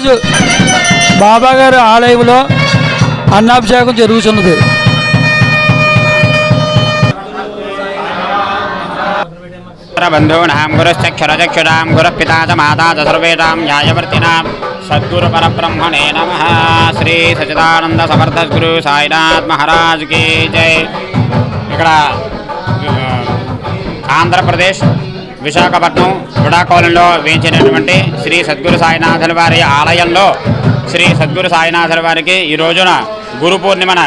ఈరోజు బాబాగారి ఆలయంలో అన్నాభిషేకం జరుగుతున్నది. బంధూనాం గురుశ్చక్షురచక్షురాం గురుఃపితా చ మాతా చ సర్వేషాం న్యాయవర్తినాం సద్గురు పరబ్రహ్మణే నమః. శ్రీ సచ్చిదానంద సమర్థ గురు సాయినాథ్ మహారాజ్ కీ జై. ఇక్కడ ఆంధ్రప్రదేశ్ విశాఖపట్నం విడాకోలంలో వేయించినటువంటి శ్రీ సద్గురు సాయినాథుల వారి ఆలయంలో శ్రీ సద్గురు సాయినాథుల వారికి ఈ రోజున గురు పూర్ణిమన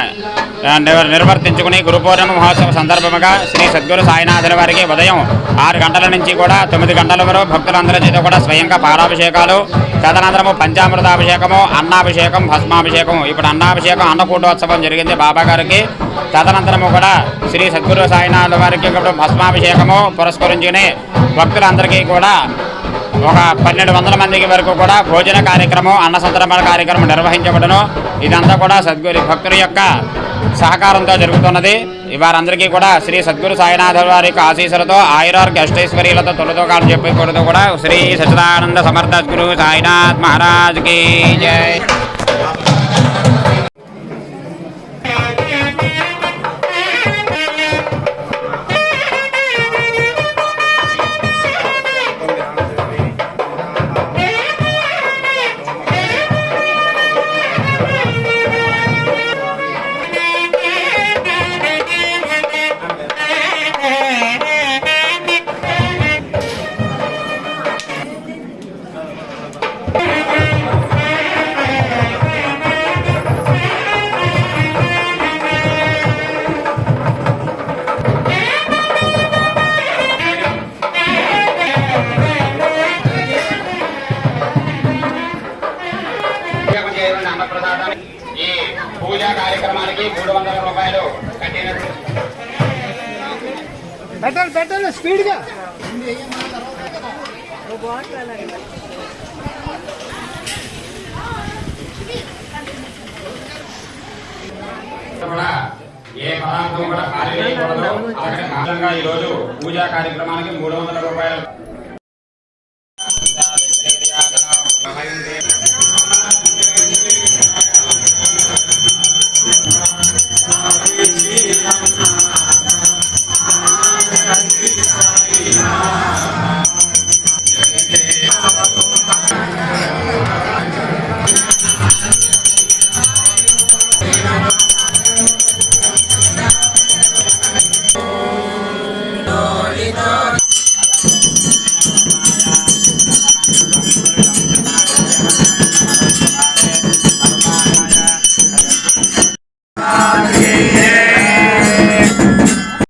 నిర్వర్తించుకుని గురు పూర్ణిమ మహోత్సవ సందర్భంగా శ్రీ సద్గురు సాయినాథుల వారికి ఉదయం 6 గంటల నుంచి కూడా 9 గంటల వరకు భక్తులందరి చేత కూడా స్వయంగా పాలాభిషేకాలు, తదనంతరము పంచామృతాభిషేకము, అన్నాభిషేకం, భస్మాభిషేకం. ఇప్పుడు అన్నాభిషేకం అన్నకూటోత్సవం జరిగింది బాబాగారికి. తదనంతరము కూడా శ్రీ సద్గురు సాయినాథుల వారికి ఇప్పుడు భస్మాభిషేకము పురస్కరించుకుని భక్తులందరికీ కూడా ఒక 1200 మందికి వరకు కూడా భోజన కార్యక్రమం, అన్న సంతర్పణ కార్యక్రమం నిర్వహించబడను. ఇదంతా కూడా సద్గురు భక్తుల యొక్క సహకారంతో జరుగుతున్నది. వారందరికీ కూడా శ్రీ సద్గురు సాయినాథుల వారి యొక్క ఆశీస్సులతో ఆయురారోగ్య అష్టైశ్వర్యాలతో తొలతోకాలు చెప్పకూడదు కూడా శ్రీ సచ్చిదానంద సమర్థ గురు సాయినాథ్ మహారాజ్ కీ జై. ఈ పూజా కార్యక్రమానికి 300 రూపాయలు కట్టినట్టు పెట్టాలి స్పీడ్గా. ఏ పదార్థం కూడా ఖాళీ వేయకూడదు. అలాగే ఈరోజు పూజా కార్యక్రమానికి 300 రూపాయలు. Lolita